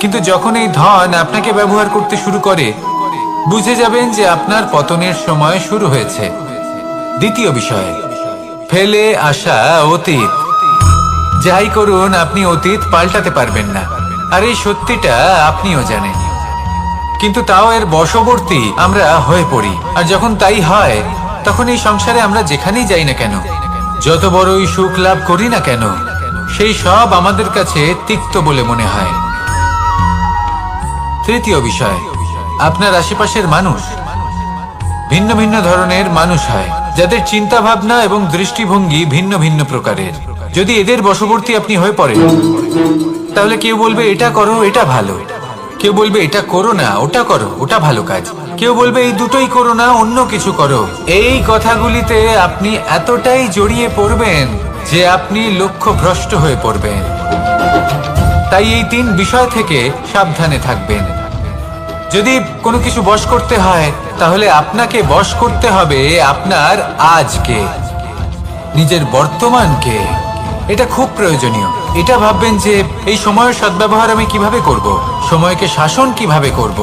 কিন্তু যখন এই ধন আপনাকে ব্যবহার করতে শুরু করে, বুঝে যাবেন যে আপনার পতনের সময় শুরু হয়েছে। দ্বিতীয় বিষয়, ফেলে আসা অতীত। যাই করুন, আপনি অতীত পাল্টাতে পারবেন না, আর এই সত্যিটা আপনিও জানেন। কিন্তু তাও এর বশবর্তী আমরা হয়ে পড়ি। আর যখন তাই হয়, তখন এই সংসারে আমরা যেখানেই যাই না কেন, যত বড়ই সুখ লাভ করি না কেন, সেই সব আমাদের কাছে তিক্ত বলে মনে হয়। তৃতীয় বিষয়, আপনার আশেপাশের মানুষ ভিন্ন ভিন্ন ধরনের মানুষ হয়, যাদের চিন্তা ভাবনা এবং দৃষ্টিভঙ্গি ভিন্ন ভিন্ন প্রকারের। যদি এদের বশবর্তী আপনি হয়ে পড়েন, তাহলে কেউ বলবে এটা করো, এটা ভালো। কেউ বলবে এটা করো না, ওটা করো, ওটা ভালো কাজ। কেউ বলবে এই দুটোই করো না, অন্য কিছু করো। এই কথাগুলিতে আপনি এতটাই জড়িয়ে পড়বেন যে আপনি লক্ষ্যভ্রষ্ট হয়ে পড়বেন। তাই এই তিন বিষয় থেকে সাবধানে থাকবেন। যদি কোনো কিছু বশ করতে হয়, তাহলে আপনাকে বশ করতে হবে আপনার আজকে, নিজের বর্তমানকে। এটা খুব প্রয়োজনীয়। এটা ভাববেন যে এই সময়ের সদ্ব্যবহার আমি কিভাবে করব, সময়কে শাসন কিভাবে করব,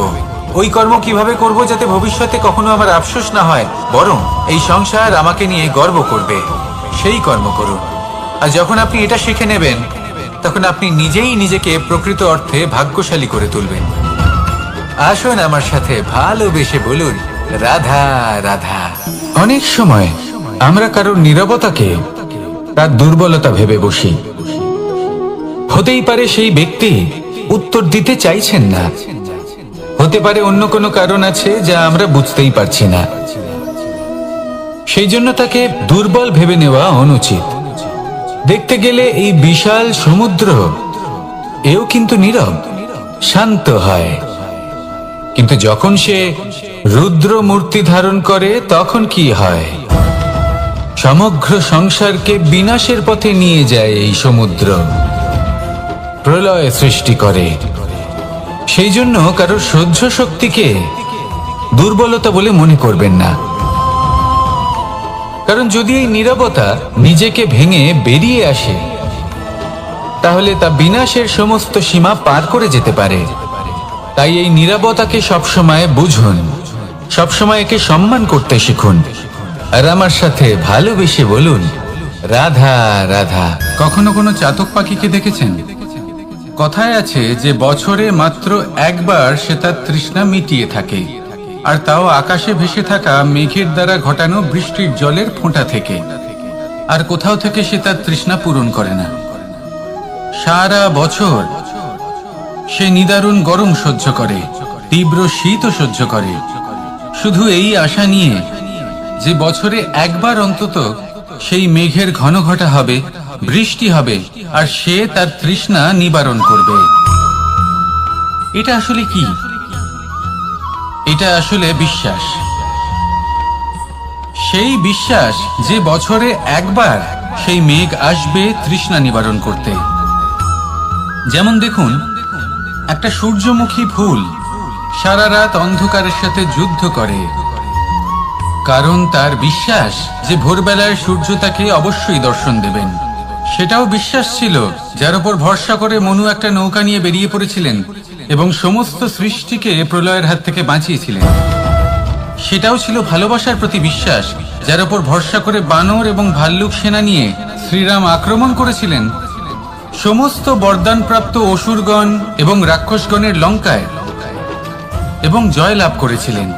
ওই কর্ম কিভাবে করব যাতে ভবিষ্যতে কখনো আমার আফসোস না হয়, বরং এই সংসার আমাকে নিয়ে গর্ব করবে, সেই কর্ম করুন। আর যখন আপনি এটা শিখে নেবেন, তখন আপনি নিজেই নিজেকে প্রকৃত অর্থে ভাগ্যশালী করে তুলবেন। আসুন আমার সাথে ভালোবেসে বলুন, রাধা রাধা। অনেক সময় আমরা কারোর নীরবতাকে তার দুর্বলতা ভেবে বসি। হতেই পারে সেই ব্যক্তি উত্তর দিতে চাইছেন না, হতে পারে অন্য কোনো কারণ আছে যা আমরা বুঝতেই পারছি না। সেই জন্য তাকে দুর্বল ভেবে নেওয়া অনুচিত। দেখতে গেলে এই বিশাল সমুদ্র এও কিন্তু নীরব, শান্ত হয়। কিন্তু যখন সে রুদ্র মূর্তি ধারণ করে তখন কি হয়? সমগ্র সংসারকে বিনাশের পথে নিয়ে যায় এই সমুদ্র, প্রলয় সৃষ্টি করে। সেই জন্য কারোর সহ্য শক্তিকে দুর্বলতা বলে মনে করবেন না। কারণ যদি এই নীরবতা নিজেকে ভেঙে বেরিয়ে আসে, তাহলে তা বিনাশের সমস্ত সীমা পার করে যেতে পারে। তাই এই নীরবতাকে সবসময় বুঝুন, সবসময় একে সম্মান করতে শিখুন, আর আমার সাথে ভালোবেসে বলুন, রাধা রাধা। কখনো কোনো চাতক পাখিকে দেখেছেন? কথায় আছে যে বছরে মাত্র একবার সে তার তৃষ্ণা মিটিয়ে থাকে, আর তাও আকাশে ভেসে থাকা মেঘের দ্বারা ঘটানো বৃষ্টির জলের ফোঁটা থেকে। আর কোথাও থেকে সে তার তৃষ্ণা পূরণ করে না। সারা বছর সে নিদারুণ গরম সহ্য করে, তীব্র শীতও সহ্য করে, শুধু এই আশা নিয়ে যে বছরে একবার অন্তত সেই মেঘের ঘন ঘটা হবে, বৃষ্টি হবে, আর সে তার তৃষ্ণা নিবারণ করবে। এটা আসলে কি? এটা আসলে বিশ্বাস। সেই বিশ্বাস যে বছরে একবার সেই মেঘ আসবে তৃষ্ণা নিবারণ করতে। যেমন দেখুন, একটা সূর্যমুখী ফুল সারা রাত অন্ধকারের সাথে যুদ্ধ করে, কারণ তার বিশ্বাস যে ভোরবেলায় সূর্য তাকে অবশ্যই দর্শন দেবেন। সেটাও বিশ্বাস ছিল যার উপর ভরসা করে মনু একটা নৌকা নিয়ে বেরিয়ে পড়েছিলেন এবং সমস্ত সৃষ্টিকে প্রলয়ের হাত থেকে বাঁচিয়েছিলেন। সেটাও ছিল ভালোবাসার প্রতি বিশ্বাস, যার উপর ভরসা করে বানর এবং ভাল্লুক সেনা নিয়ে শ্রীরাম আক্রমণ করেছিলেন সমস্ত বরদানপ্রাপ্ত অসুরগণ এবং রাক্ষসগণের লঙ্কায়, এবং জয় লাভ করেছিলেন।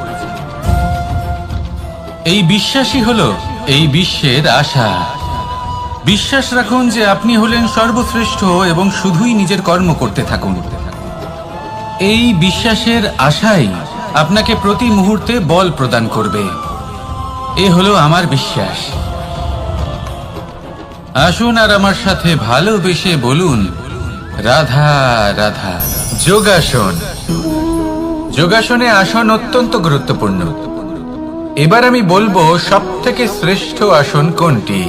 এই বিশ্বাসই হলো এই বিশ্বের আশা। বিশ্বাস রাখুন যে আপনি হলেন সর্বশ্রেষ্ঠ এবং শুধুই নিজের কর্ম করতে থাকুন। এই বিশ্বাসের আশাই আপনাকে প্রতি মুহূর্তে বল প্রদান করবে। এ হলো আমার বিশ্বাস। আসুন আর আমার সাথে ভালোবেসে বলুন, রাধা রাধা। যোগাসন। যোগাসনে আসন অত্যন্ত গুরুত্বপূর্ণ। এবার আমি বলবো সবথেকে শ্রেষ্ঠ আসন কোনটি।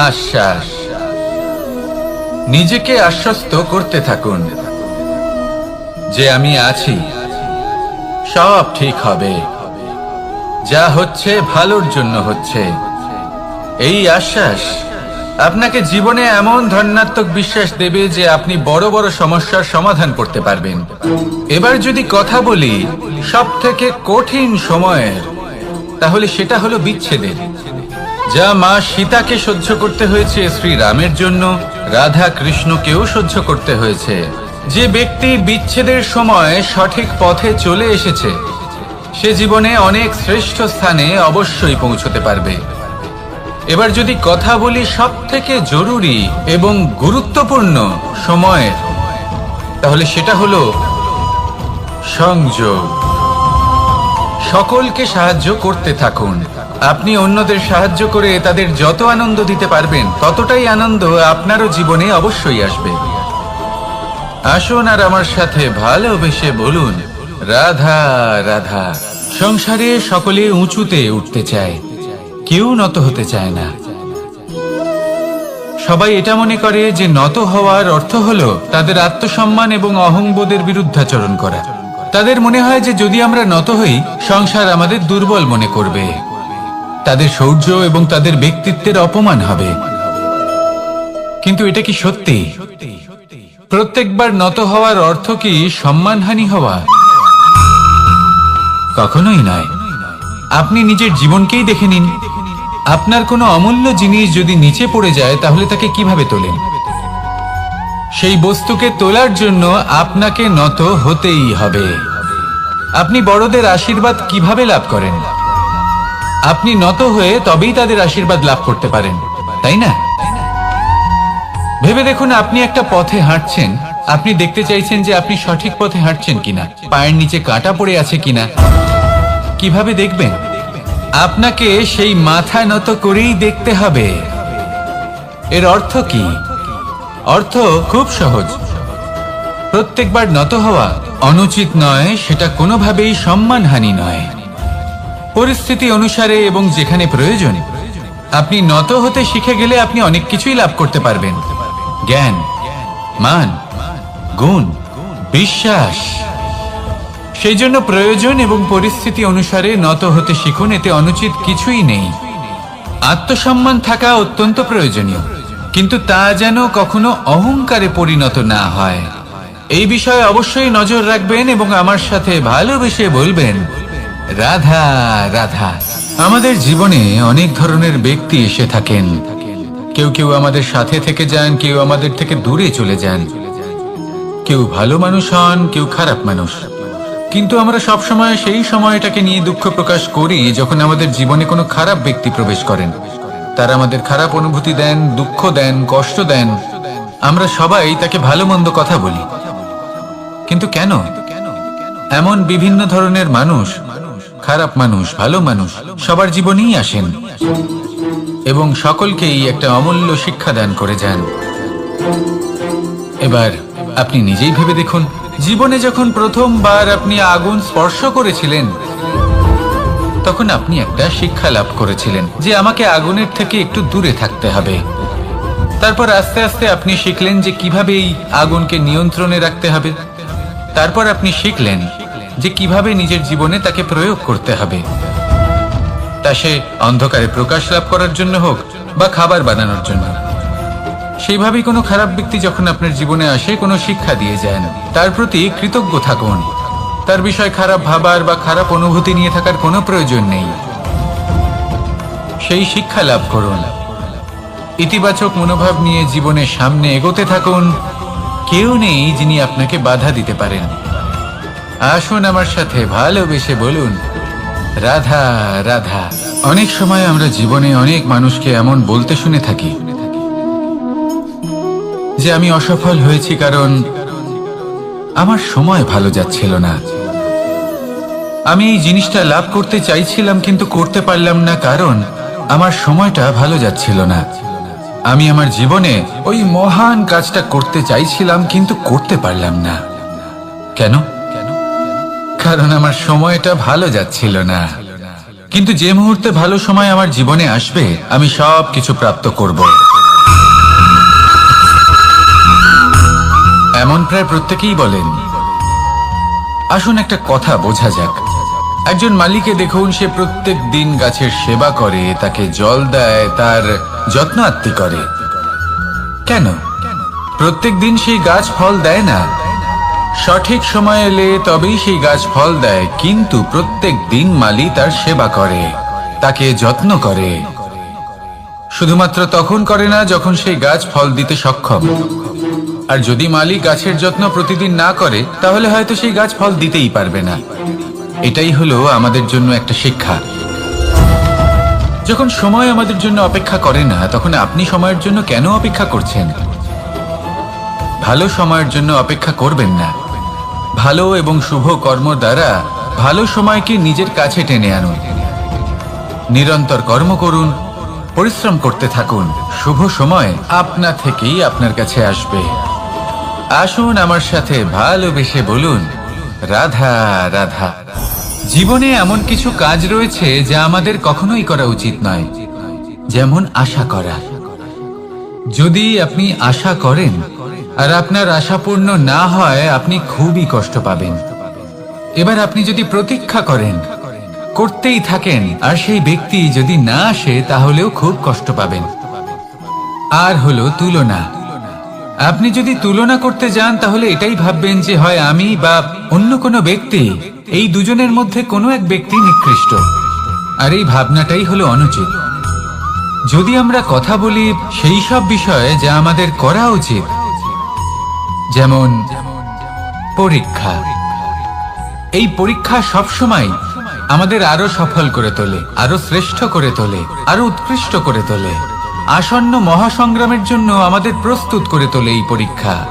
আশ্বাস। নিজেকে আশ্বস্ত করতে থাকুন যে আমি আছি, সব ঠিক হবে, যা হচ্ছে ভালোর জন্য হচ্ছে। এই আশ্বাস আপনাকে জীবনে এমন ধনাত্মক বিশ্বাস দেবে যে আপনি বড় বড় সমস্যার সমাধান করতে পারবেন। এবার যদি কথা বলি সবথেকে কঠিন সময়ের, তাহলে সেটা হলো বিচ্ছেদের। যা মা সীতাকে সহ্য করতে হয়েছে শ্রীরামের জন্য, রাধা কৃষ্ণকেও সহ্য করতে হয়েছে। যে ব্যক্তি বিচ্ছেদের সময় সঠিক পথে চলে এসেছে, সে জীবনে অনেক শ্রেষ্ঠ স্থানে অবশ্যই পৌঁছতে পারবে। এবার যদি কথা বলি সবথেকে জরুরি এবং গুরুত্বপূর্ণ সময়ের, তাহলে সেটা হলো সংযোগ। সকলকে সাহায্য করতে থাকুন। আপনি অন্যদের সাহায্য করে তাদের যত আনন্দ দিতে পারবেন, ততটাই আনন্দ আপনারও জীবনে অবশ্যই আসবে। আসুন আর আমার সাথে ভালোবেসে বলুন, রাধা রাধা। সংসারে সকলে উঁচুতে উঠতে চায়, কেউ নত হতে চায় না। সবাই এটা মনে করে যে নত হওয়ার অর্থ হলো তাদের আত্মসম্মান এবং অহংবোধের বিরুদ্ধাচরণ করা। তাদের মনে হয় যে যদি আমরা নত হই, সংসার আমাদের দুর্বল মনে করবে, তাদের শৌর্য এবং তাদের ব্যক্তিত্বের অপমান হবে। কিন্তু এটা কি সত্যি? প্রত্যেকবার নত হওয়ার অর্থ কি সম্মানহানি হওয়া? কখনোই নয়। আপনি নিজের জীবনকেই দেখে নিন। আপনার কোনো অমূল্য জিনিস যদি নিচে পড়ে যায়, তাহলে তাকে কিভাবে তোলেন? সেই বস্তুকে তোলার জন্য আপনাকে নত হতেই হবে। আপনি বড়দের আশীর্বাদ কিভাবে লাভ করেন? আপনি নত হয়ে তবেই তাদের আশীর্বাদ লাভ করতে পারেন, তাই না? ভেবে দেখুন, আপনি একটা পথে হাঁটছেন, আপনি দেখতে চাইছেন যে আপনি সঠিক পথে হাঁটছেন কিনা, পায়ের নিচে কাঁটা পড়ে আছে কিনা। কিভাবে দেখবেন? আপনাকে সেই মাথা নত করেই দেখতে হবে। এর অর্থ কি? অর্থ খুব সহজ। প্রত্যেকবার নত হওয়া অনুচিত নয়, সেটা কোনোভাবেই সম্মানহানি নয়। পরিস্থিতি অনুসারে এবং যেখানে প্রয়োজন আপনি নত হতে শিখে গেলে আপনি অনেক কিছুই লাভ করতে পারবেন। জ্ঞান, মান, গুণ, বিশ্বাস। সেই জন্য প্রয়োজন এবং পরিস্থিতি অনুসারে নত হতে শিখুন, এতে অনুচিত কিছুই নেই। আত্মসম্মান থাকা অত্যন্ত প্রয়োজনীয়, কিন্তু তা যেন কখনো অহংকারে পরিণত না হয়। এই বিষয়ে অবশ্যই নজর রাখবেন এবং আমার সাথে ভালোবেসে বলবেন, রাধা রাধা। আমাদের জীবনে অনেক ধরনের ব্যক্তি এসে থাকেন। কেউ কেউ আমাদের সাথে থেকে যান, কেউ আমাদের থেকে দূরে চলে যান। কেউ ভালো মানুষ হন, কেউ খারাপ মানুষ। কিন্তু আমরা সবসময় সেই সময়টাকে নিয়ে দুঃখ প্রকাশ করি যখন আমাদের জীবনে কোনো খারাপ ব্যক্তি প্রবেশ করেন। তারা আমাদের খারাপ অনুভূতি দেন, দুঃখ দেন, কষ্ট দেন। আমরা সবাই তাকে ভালো মন্দ কথা বলি। কিন্তু কেন? এমন বিভিন্ন ধরনের মানুষ, খারাপ মানুষ, ভালো মানুষ সবার জীবনেই আসেন এবং সকলকেই একটা অমূল্য শিক্ষা দান করে যান। এবার আপনি নিজেই ভেবে দেখুন, জীবনে যখন প্রথমবার আপনি আগুন স্পর্শ করেছিলেন তখন আপনি একটা শিক্ষা লাভ করেছিলেন যে আমাকে আগুনের থেকে একটু দূরে থাকতে হবে। তারপর আস্তে আস্তে আপনি শিখলেন যে কিভাবে এই আগুনকে নিয়ন্ত্রণে রাখতে হবে। তারপর আপনি শিখলেন যে কিভাবে নিজের জীবনে তাকে প্রয়োগ করতে হবে, তা সে অন্ধকারে প্রকাশ লাভ করার জন্য হোক বা খাবার বানানোর জন্য। সেইভাবেই কোনো খারাপ ব্যক্তি যখন আপনার জীবনে আসে, কোনো শিক্ষা দিয়ে যান, তার প্রতি কৃতজ্ঞ থাকুন। তার বিষয় খারাপ ভাবার বা খারাপ অনুভূতি নিয়ে থাকার কোনো প্রয়োজন নেই। সেই শিক্ষা লাভ করুন, ইতিবাচক মনোভাব নিয়ে জীবনের সামনে এগোতে থাকুন। কেউ নেই যিনি আপনাকে বাধা দিতে পারেন। আসুন আমার সাথে ভালোবেসে বলুন, রাধা রাধা। অনেক সময় আমরা জীবনে অনেক মানুষকে এমন বলতে শুনে থাকি যে আমি অসফল হয়েছি কারণ আমার সময় ভালো যাচ্ছিল না। আমি এই জিনিসটা লাভ করতে চাইছিলাম কিন্তু করতে পারলাম না কারণ আমার সময়টা ভালো যাচ্ছিল না। আমি আমার জীবনে ওই মহান কাজটা করতে চাইছিলাম কিন্তু করতে পারলাম না। কেন? কারণ আমার সময়টা ভালো যাচ্ছিল না। কিন্তু যে মুহূর্তে ভালো সময় আমার জীবনে আসবে আমি সব কিছু প্রাপ্ত করব। এমন প্রায় প্রত্যেকেই বলেন। আসুন একটা কথা বোঝা যাক। একজন মালিকে দেখুন, সে প্রত্যেক দিন গাছের সেবা করে, তাকে জল দেয়, তার যত্ন আত্তি করে। কেন? প্রত্যেক দিন সেই গাছ ফল দেয় না। সঠিক সময় এলে তবেই সেই গাছ ফল দেয়, কিন্তু প্রত্যেক দিন মালি তার সেবা করে, তাকে যত্ন করে। শুধুমাত্র তখন করে না যখন সেই গাছ ফল দিতে সক্ষম। আর যদি মালি গাছের যত্ন প্রতিদিন না করে তাহলে হয়তো সেই গাছ ফল দিতেই পারবে না। এটাই হলো আমাদের জন্য একটা শিক্ষা। যখন সময় আমাদের জন্য অপেক্ষা করে না তখন আপনি সময়ের জন্য কেন অপেক্ষা করছেন? ভালো সময়ের জন্য অপেক্ষা করবেন না। ভালো এবং শুভ কর্ম দ্বারা ভালো সময়কে নিজের কাছে টেনে আনুন। নিরন্তর কর্ম করুন, পরিশ্রম করতে থাকুন। শুভ সময় আপনা থেকেই আপনার কাছে আসবে। আসুন আমার সাথে ভালোবেসে বলুন, রাধা রাধা। জীবনে এমন কিছু কাজ রয়েছে যা আমাদের কখনোই করা উচিত নয়, যেমন আশা করা। যদি আপনি আশা করেন আর আপনার আশা পূর্ণ না হয় আপনি খুবই কষ্ট পাবেন। এবার আপনি যদি প্রতীক্ষা করেন, করতেই থাকেন, আর সেই ব্যক্তি যদি না আসে তাহলেও খুব কষ্ট পাবেন। আর হলো তুলনা। আপনি যদি তুলনা করতে যান তাহলে এটাই ভাববেন যে হয় আমি বা অন্য কোনো ব্যক্তি, এই দুজনের মধ্যে কোনো এক ব্যক্তি নিকৃষ্ট। আর এই ভাবনাটাই হলো অনুচিত। যদি আমরা কথা বলি সেই সব বিষয়ে যা আমাদের করা উচিত, যেমন পরীক্ষা। এই পরীক্ষা সবসময় আমাদের আরো সফল করে তোলে, আরো শ্রেষ্ঠ করে তোলে, আরো উৎকৃষ্ট করে তোলে। আসন্ন মহাসংগ্রামের জন্য আমাদের প্রস্তুত করে তোলে এই পরীক্ষা।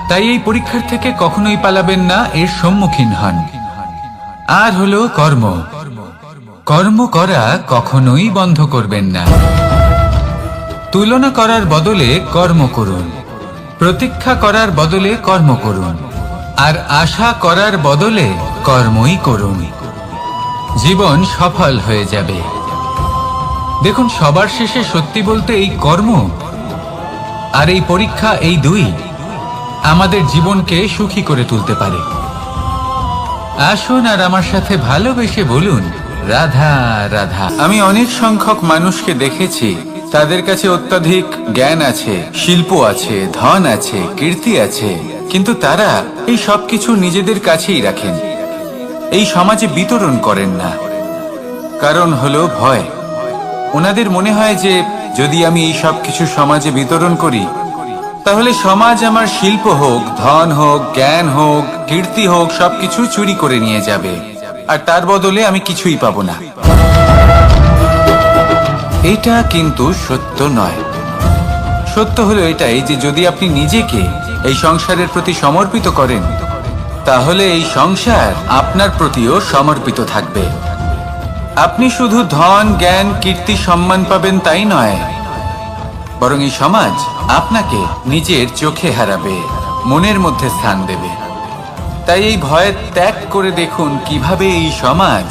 তাই এই পরীক্ষার থেকে কখনোই পালাবেন না, এর সম্মুখীন হন। আর হলো কর্ম। কর্ম করা কখনোই বন্ধ করবেন না। তুলনা করার বদলে কর্ম করুন, প্রতীক্ষা করার বদলে কর্ম করুন, আর আশা করার বদলে কর্মই করুন। জীবন সফল হয়ে যাবে। দেখুন, সবার শেষে সত্যি বলতে এই কর্ম আর এই পরীক্ষা, এই দুই আমাদের জীবনকে সুখী করে তুলতে পারে। আসুন আর আমার সাথে ভালোবেসে বলুন, রাধা রাধা। আমি অনেক সংখ্যক মানুষকে দেখেছি, তাদের কাছে অত্যাধিক জ্ঞান আছে, শিল্প আছে, ধন আছে, কীর্তি আছে, কিন্তু তারা এই সবকিছু নিজেদের কাছেই রাখেন, এই সমাজে বিতরণ করেন না। কারণ হলো ভয়। ওনাদের মনে হয় যে যদি আমি এই সব কিছু সমাজে বিতরণ করি, তাহলে সমাজ আমার শিল্প হোক, ধন হোক, জ্ঞান হোক, কীর্তি হোক, সবকিছু চুরি করে নিয়ে যাবে, আর তার বদলে আমি কিছুই পাবো না। এটা কিন্তু সত্য নয়। সত্য হলো এটাই যে যদি আপনি নিজেকে এই সংসারের প্রতি সমর্পিত করেন, তাহলে এই সংসার আপনার প্রতিও সমর্পিত থাকবে। আপনি শুধু ধন, জ্ঞান, কীর্তি, সম্মান পাবেন তাই নয়, বরং এই সমাজ আপনাকে নিজের চোখে হারাবে, মনের মধ্যে স্থান দেবে। তাই এই ভয় ত্যাগ করে দেখুন কিভাবে এই সমাজ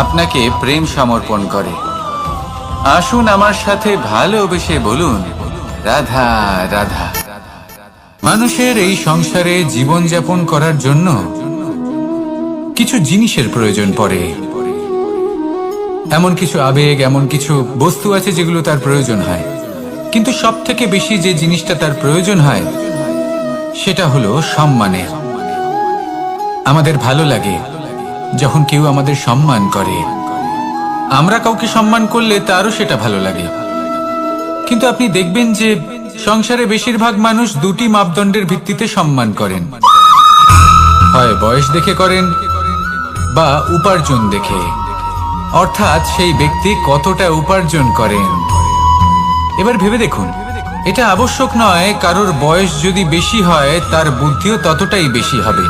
আপনাকে প্রেম সমর্পণ করে। আসুন আমার সাথে ভালোবেসে বলুন, রাধা রাধা। মানুষের এই সংসারে জীবনযাপন করার জন্য কিছু জিনিসের প্রয়োজন পড়ে। এমন কিছু আবেগ, এমন কিছু বস্তু আছে যেগুলো তার প্রয়োজন হয়, কিন্তু সব থেকে বেশি যে জিনিসটা তার প্রয়োজন হয় সেটা হলো সম্মানের। আমাদের ভালো লাগে যখন কেউ আমাদের সম্মান করে। আমরা কাউকে সম্মান করলে তারও সেটা ভালো লাগে। কিন্তু আপনি দেখবেন যে সংসারে বেশিরভাগ মানুষ দুটি মাপদণ্ডের ভিত্তিতে সম্মান করেন, হয় বয়স দেখে করেন বা উপার্জন দেখে, অর্থাৎ সেই ব্যক্তি কতটা উপার্জন করেন। এবার ভেবে দেখুন, এটা আবশ্যক নয় কারোর বয়স যদি বেশি হয় তার বুদ্ধিও ততটাই বেশি হবে।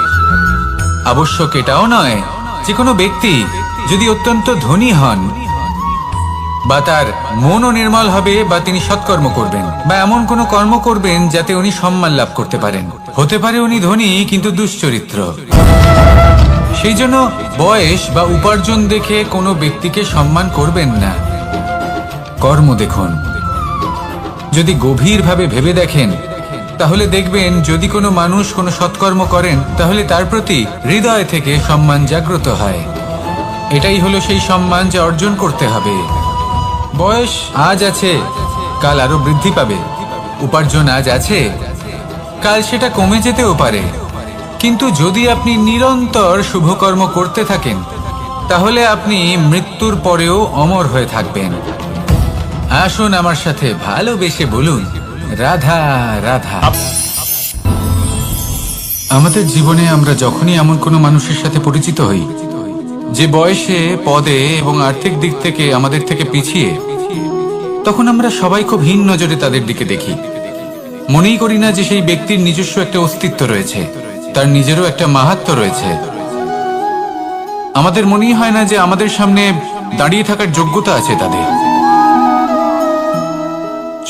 আবশ্যক এটাও নয় যে কোনো ব্যক্তি যদি অত্যন্ত ধনী হন বা তার মনও নির্মল হবে বা তিনি সৎকর্ম করবেন বা এমন কোনো কর্ম করবেন যাতে উনি সম্মান লাভ করতে পারেন। হতে পারে উনি ধনী কিন্তু দুশ্চরিত্র। সেই জন্য বয়স বা উপার্জন দেখে কোনো ব্যক্তিকে সম্মান করবেন না। কর্ম দেখুন। যদি গভীরভাবে ভেবে দেখেন তাহলে দেখবেন যদি কোনো মানুষ কোনো সৎকর্ম করেন তাহলে তার প্রতি হৃদয় থেকে সম্মান জাগ্রত হয়। এটাই হলো সেই সম্মান যা অর্জন করতে হবে। বয়স আজ আছে, কাল আরো বৃদ্ধি পাবে। উপার্জন আজ আছে, কাল সেটা কমে যেতেও পারে। কিন্তু যদি আপনি নিরন্তর শুভকর্ম করতে থাকেন তাহলে আপনি মৃত্যুর পরেও অমর হয়ে থাকবেন। আসুন আমার সাথে ভালোবেসে বলুন, রাধা রাধা। আমাদের জীবনে আমরা যখনই এমন কোনো মানুষের সাথে পরিচিত হই যে বয়সে, পদে এবং আর্থিক দিক থেকে আমাদের থেকে পিছিয়ে, তখন আমরা সবাই খুব হীন নজরে তাদের দিকে দেখি। মনেই করি না যে সেই ব্যক্তির নিজস্ব একটা অস্তিত্ব রয়েছে, তার নিজেরও একটা মাহাত্ম্য রয়েছে। আমাদের মনেই হয় না যে আমাদের সামনে দাঁড়িয়ে থাকার যোগ্যতা আছে তাদের।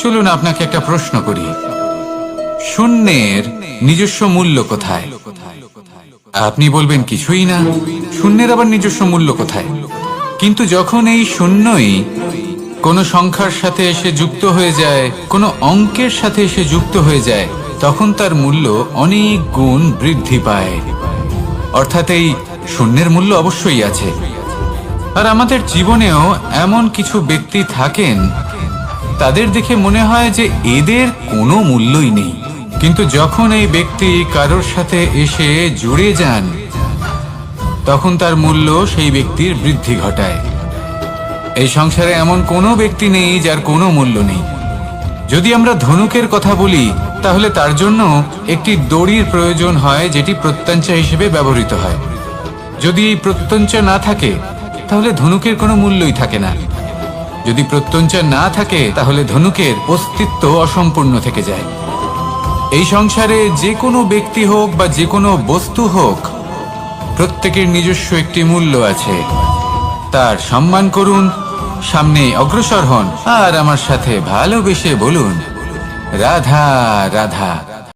চলুন আপনাকে একটা প্রশ্ন করি, শূন্যের নিজস্ব মূল্য কোথায়? আপনি বলবেন কিছুই না। শূন্যের আবার নিজস্ব মূল্য কোথায়? কিন্তু যখন এই শূন্যই কোনো সংখ্যার সাথে এসে যুক্ত হয়ে যায়, কোনো অঙ্কের সাথে এসে যুক্ত হয়ে যায়, তখন তার মূল্য অনেক গুণ বৃদ্ধি পায়। অর্থাৎ এই শূন্যের মূল্য অবশ্যই আছে। আর আমাদের জীবনেও এমন কিছু ব্যক্তি থাকেন, তাদের দেখে মনে হয় যে এদের কোনো মূল্যই নেই। কিন্তু যখন এই ব্যক্তি কারোর সাথে এসে জুড়ে যান তখন তার মূল্য সেই ব্যক্তির বৃদ্ধি ঘটায়। এই সংসারে এমন কোনো ব্যক্তি নেই যার কোনো মূল্য নেই। যদি আমরা ধনুকের কথা বলি তাহলে তার জন্য একটি দড়ির প্রয়োজন হয় যেটি প্রত্যঞ্চা হিসেবে ব্যবহৃত হয়। যদি এই প্রত্যঞ্চা না থাকে তাহলে ধনুকের কোনো মূল্যই থাকে না। যদি প্রত্যঞ্চা না থাকে তাহলে ধনুকের অস্তিত্ব অসম্পূর্ণ থেকে যায়। এই সংসারে যে কোনো ব্যক্তি হোক বা যে কোনো বস্তু হোক, প্রত্যেকের নিজস্ব একটি মূল্য আছে। তার সম্মান করুন, সামনে অগ্রসর হন আর আমার সাথে ভালোবেসে বলুন রাধা রাধা।